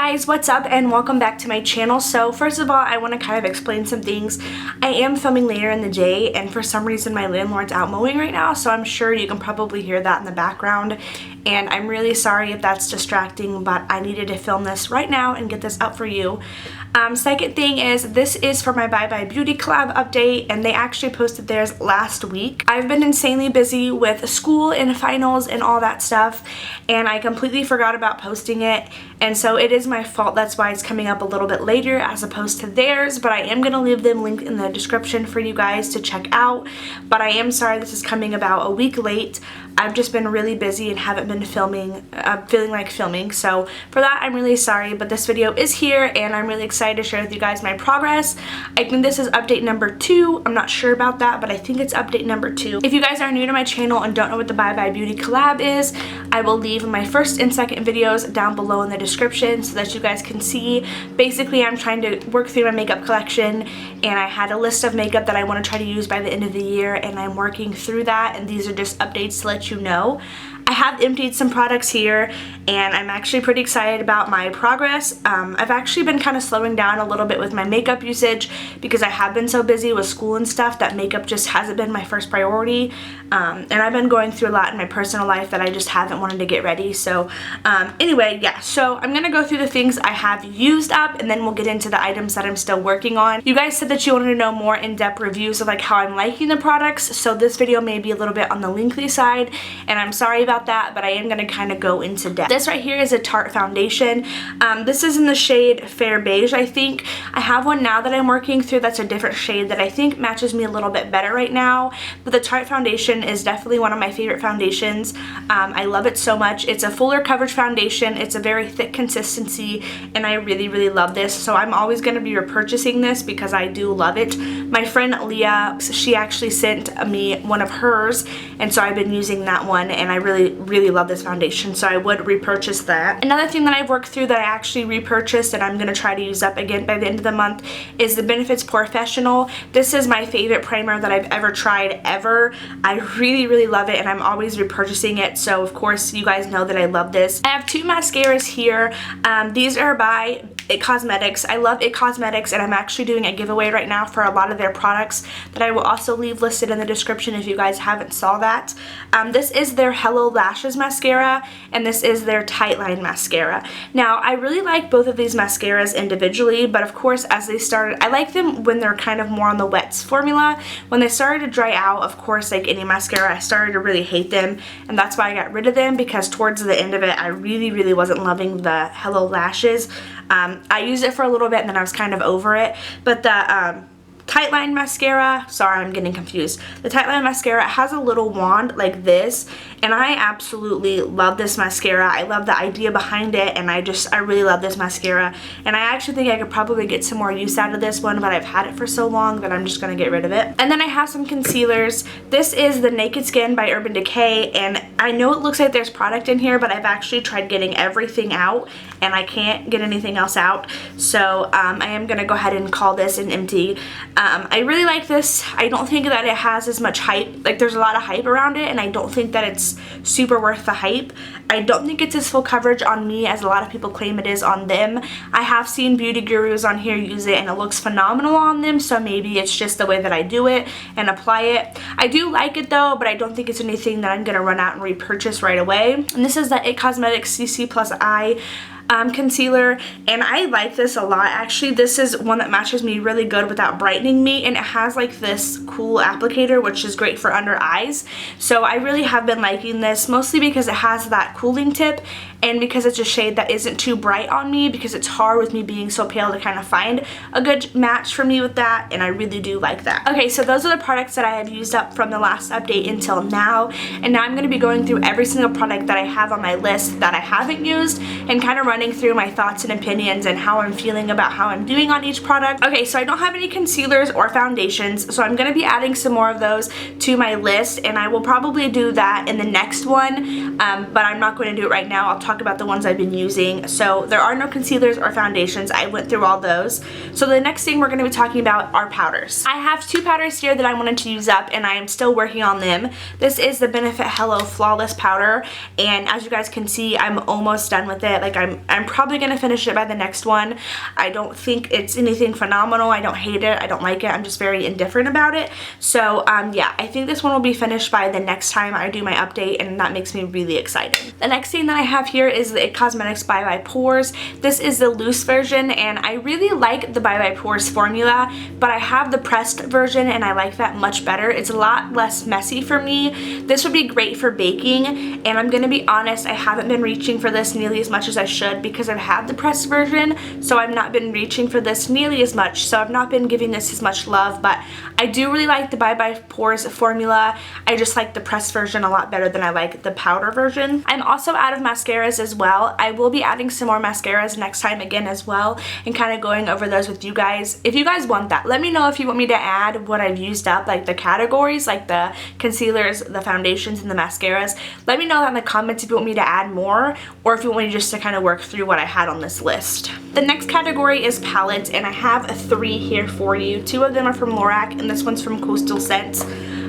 guys, what's up and welcome back to my channel. So first of all, I want to kind of explain some things. I am filming later in the day and for some reason my landlord's out mowing right now, so I'm sure you can probably hear that in the background. And I'm really sorry if that's distracting, but I needed to film this right now and get this up for you. Second thing is, this is for my Bye Bye Beauty collab update, and they actually posted theirs last week. I've been insanely busy with school and finals and all that stuff, and I completely forgot about posting it, and so it is my fault. That's why it's coming up a little bit later as opposed to theirs, but I am going to leave them linked in the description for you guys to check out. But I am sorry this is coming about a week late. I've just been really busy and haven't been feeling like filming, so for that I'm really sorry, but this video is here and I'm really excited to share with you guys my progress. I think this is update number 2. I'm not sure about that, but I think it's update number 2. If you guys are new to my channel and don't know what the Bye Bye Beauty collab is, I will leave my first and second videos down below in the description so that you guys can see. Basically, I'm trying to work through my makeup collection, and I had a list of makeup that I want to try to use by the end of the year, and I'm working through that, and these are just updates to let you know. I have emptied some products here and I'm actually pretty excited about my progress. I've actually been kind of slowing down a little bit with my makeup usage because I have been so busy with school and stuff that makeup just hasn't been my first priority. And I've been going through a lot in my personal life that I just haven't wanted to get ready. So anyway, yeah, so I'm gonna go through the things I have used up and then we'll get into the items that I'm still working on. You guys said that you wanted to know more in-depth reviews of like how I'm liking the products, so this video may be a little bit on the lengthy side, and I'm sorry about that, but I am going to kind of go into depth. This right here is a Tarte foundation. This is in the shade Fair Beige, I think. I have one now that I'm working through that's a different shade that I think matches me a little bit better right now, but the Tarte foundation is definitely one of my favorite foundations. I love it so much. It's a fuller coverage foundation. It's a very thick consistency, and I really, really love this, so I'm always going to be repurchasing this because I do love it. My friend Leah, she actually sent me one of hers, and so I've been using that one, and I really love this foundation, so I would repurchase that. Another thing that I've worked through that I actually repurchased and I'm going to try to use up again by the end of the month is the Benefits Professional. This is my favorite primer that I've ever tried ever. I really love it and I'm always repurchasing it, so of course you guys know that I love this. I have 2 mascaras here. These are by It Cosmetics. I love It Cosmetics and I'm actually doing a giveaway right now for a lot of their products that I will also leave listed in the description if you guys haven't saw that. This is their Hello Lashes mascara and this is their Tightline mascara. Now I really like both of these mascaras individually, but of course as they started, I like them when they're kind of more on the wets formula. When they started to dry out, of course, like any mascara, I started to really hate them, and that's why I got rid of them, because towards the end of it I really wasn't loving the Hello Lashes. I used it for a little bit and then I was kind of over it, but the Tightline mascara, sorry I'm getting confused, the Tightline mascara has a little wand like this, and I absolutely love this mascara. I love the idea behind it, and I really love this mascara, and I actually think I could probably get some more use out of this one, but I've had it for so long that I'm just going to get rid of it. And then I have some concealers. This is the Naked Skin by Urban Decay, and I know it looks like there's product in here, but I've actually tried getting everything out and I can't get anything else out, so I am going to go ahead and call this an empty. I really like this. I don't think that it has as much hype. Like, there's a lot of hype around it and I don't think that it's super worth the hype. I don't think it's as full coverage on me as a lot of people claim it is on them. I have seen beauty gurus on here use it and it looks phenomenal on them, so maybe it's just the way that I do it and apply it. I do like it though, but I don't think it's anything that I'm going to run out and repurchase right away. And this is the It Cosmetics CC Plus I concealer, and I like this a lot. Actually, this is one that matches me really good without brightening me, and it has like this cool applicator which is great for under eyes, so I really have been liking this, mostly because it has that cooling tip and because it's a shade that isn't too bright on me, because it's hard with me being so pale to kind of find a good match for me with that, and I really do like that. Okay, so those are the products that I have used up from the last update until now, and now I'm going to be going through every single product that I have on my list that I haven't used and kind of running through my thoughts and opinions and how I'm feeling about how I'm doing on each product. Okay, so I don't have any concealers or foundations, so I'm going to be adding some more of those to my list, and I will probably do that in the next one, but I'm not going to do it right now. I'll talk talk about the ones I've been using. So there are no concealers or foundations. I went through all those. So the next thing we're going to be talking about are powders. I have 2 powders here that I wanted to use up, and I am still working on them. This is the Benefit Hello Flawless Powder, and as you guys can see, I'm almost done with it. Like I'm probably going to finish it by the next one. I don't think it's anything phenomenal. I don't hate it. I don't like it. I'm just very indifferent about it. So yeah, I think this one will be finished by the next time I do my update, and that makes me really excited. The next thing that I have here is the It Cosmetics Bye Pores. This is the loose version, and I really like the Bye Pores formula, but I have the pressed version and I like that much better. It's a lot less messy for me. This would be great for baking, and I'm gonna be honest, I haven't been reaching for this nearly as much as I should because I've had the pressed version, so I've not been reaching for this nearly as much, so I've not been giving this as much love, but I do really like the Bye Pores formula. I just like the pressed version a lot better than I like the powder version. I'm also out of mascaras as well. I will be adding some more mascaras next time again as well, and kind of going over those with you guys. If you guys want that, let me know if you want me to add what I've used up, like the categories, like the concealers, the foundations, and the mascaras. Let me know that in the comments if you want me to add more, or if you want me just to kind of work through what I had on this list. The next category is palettes, and I have 3 here for you. 2 of them are from Lorac, and this one's from Coastal Scents.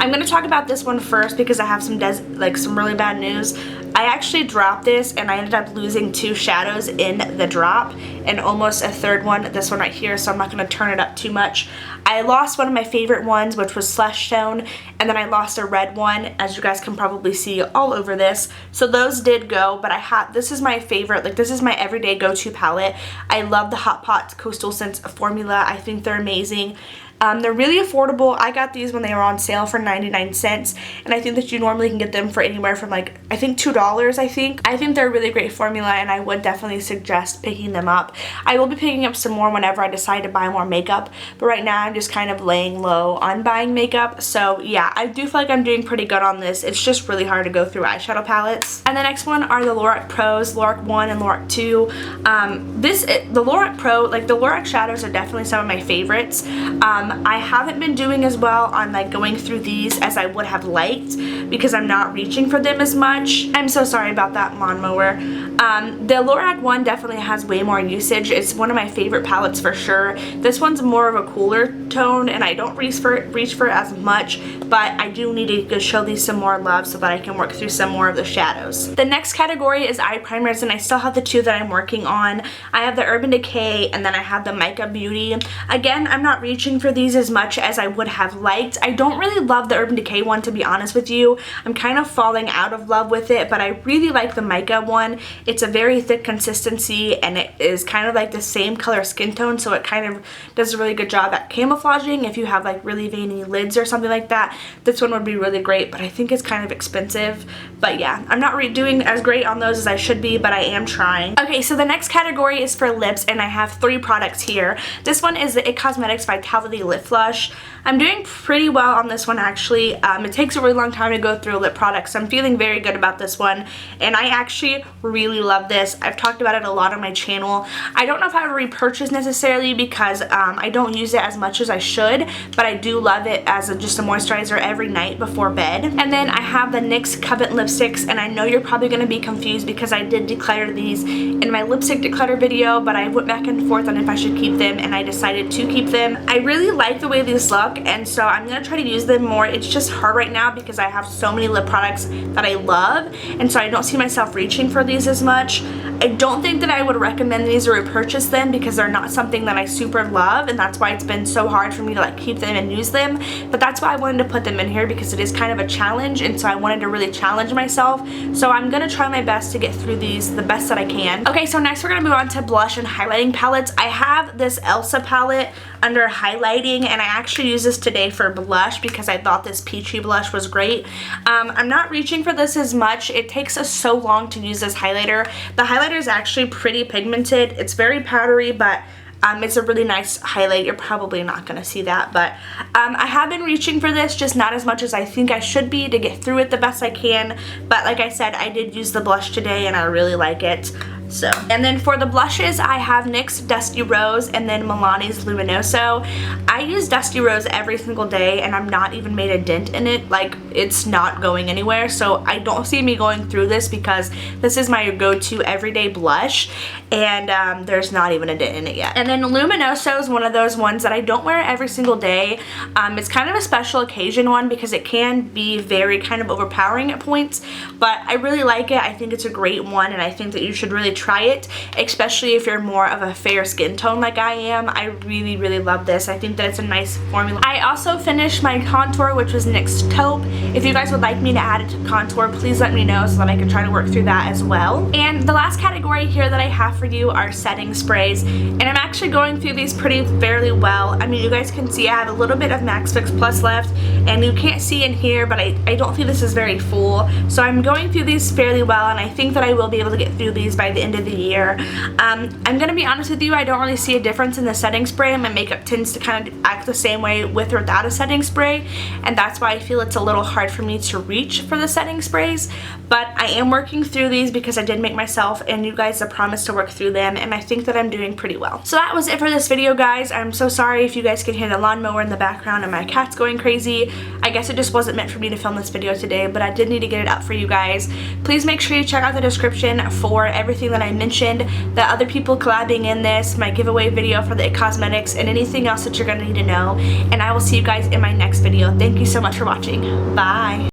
I'm going to talk about this one first because I have some really bad news. I actually dropped this and I ended up losing 2 shadows in the drop and almost a 3rd one, this one right here, so I'm not going to turn it up too much. I lost one of my favorite ones, which was Slush Stone, and then I lost a red one, as you guys can probably see all over this. So those did go, but this is my favorite, like this is my everyday go-to palette. I love the Hot Pot Coastal Scents formula. I think they're amazing. They're really affordable. I got these when they were on sale for 99 cents, and I think that you normally can get them for anywhere from like, I think $2, I think. I think they're a really great formula, and I would definitely suggest picking them up. I will be picking up some more whenever I decide to buy more makeup, but right now I'm just kind of laying low on buying makeup. So yeah, I do feel like I'm doing pretty good on this. It's just really hard to go through eyeshadow palettes. And the next one are the Lorac Pros, Lorac 1 and Lorac 2. The Lorac Pro, like the Lorac shadows are definitely some of my favorites. I haven't been doing as well on like going through these as I would have liked because I'm not reaching for them as much. I'm so sorry about that lawnmower. The Lorac one definitely has way more usage. It's one of my favorite palettes for sure. This one's more of a cooler tone and I don't reach for it as much, but I do need to show these some more love so that I can work through some more of the shadows. The next category is eye primers, and I still have the 2 that I'm working on. I have the Urban Decay and then I have the Mica Beauty. Again, I'm not reaching for these as much as I would have liked. I don't really love the Urban Decay one, to be honest with you. I'm kind of falling out of love with it, but I really like the Mica one. It's a very thick consistency and it is kind of like the same color skin tone, so it kind of does a really good job at camouflaging if you have like really veiny lids or something like that. This one would be really great, but I think it's kind of expensive. But yeah, I'm not doing as great on those as I should be, but I am trying. Okay, so the next category is for lips, and I have 3 products here. This one is the It Cosmetics Vitality Lip Flush. I'm doing pretty well on this one actually. It takes a really long time to go through lip products, so I'm feeling very good about this one, and I actually really love this. I've talked about it a lot on my channel. I don't know if I would repurchase necessarily because I don't use it as much as I should, but I do love it as just a moisturizer every night before bed. And then I have the NYX Covet lipsticks, and I know you're probably going to be confused because I did declutter these in my lipstick declutter video, but I went back and forth on if I should keep them, and I decided to keep them. I really like the way these look, and so I'm going to try to use them more. It's just hard right now because I have so many lip products that I love, and so I don't see myself reaching for these as much. I don't think that I would recommend these or repurchase them because they're not something that I super love, and that's why it's been so hard for me to like keep them and use them. But that's why I wanted to put them in here, because it is kind of a challenge, and so I wanted to really challenge myself. So I'm going to try my best to get through these the best that I can. Okay, so next we're going to move on to blush and highlighting palettes. I have this Elsa palette under highlighting, and I actually used this today for blush because I thought this peachy blush was great. I'm not reaching for this as much. It takes us so long to use this highlighter. The highlighter is actually pretty pigmented. It's very powdery, but it's a really nice highlight. You're probably not going to see that, but I have been reaching for this, just not as much as I think I should be to get through it the best I can. But like I said, I did use the blush today and I really like it. So, and then for the blushes, I have NYX Dusty Rose and then Milani's Luminoso. I I use Dusty Rose every single day and I'm not even made a dent in it. Like, it's not going anywhere, so I don't see me going through this because this is my go-to everyday blush, and there's not even a dent in it yet. And then Luminoso is one of those ones that I don't wear every single day. It's kind of a special occasion one because it can be very kind of overpowering at points, but I really like it. I think it's a great one, and I think that you should really try it, especially if you're more of a fair skin tone like I am. I really, really love this. I think that it's a nice formula. I also finished my contour, which was NYX Taupe. If you guys would like me to add it to contour, please let me know so that I can try to work through that as well. And the last category here that I have for you are setting sprays, and I'm actually going through these fairly well. I mean, you guys can see I have a little bit of Max Fix Plus left, and you can't see in here, but I don't think this is very full, so I'm going through these fairly well, and I think that I will be able to get through these by the end of the year. I'm gonna be honest with you, I don't really see a difference in the setting spray. My makeup tends to kind of act the same way with or without a setting spray, and that's why I feel it's a little hard for me to reach for the setting sprays, but I am working through these because I did make myself and you guys a promise to work through them, and I think that I'm doing pretty well. So that was it for this video, guys. I'm so sorry if you guys can hear the lawnmower in the background and my cat's going crazy. I guess it just wasn't meant for me to film this video today, but I did need to get it out for you guys. Please make sure you check out the description for everything that I mentioned, the other people collabing in this, my giveaway video for the It Cosmetics, and anything else that you're going to need to know. And I will see you guys in my next video. Thank you so much for watching. Bye!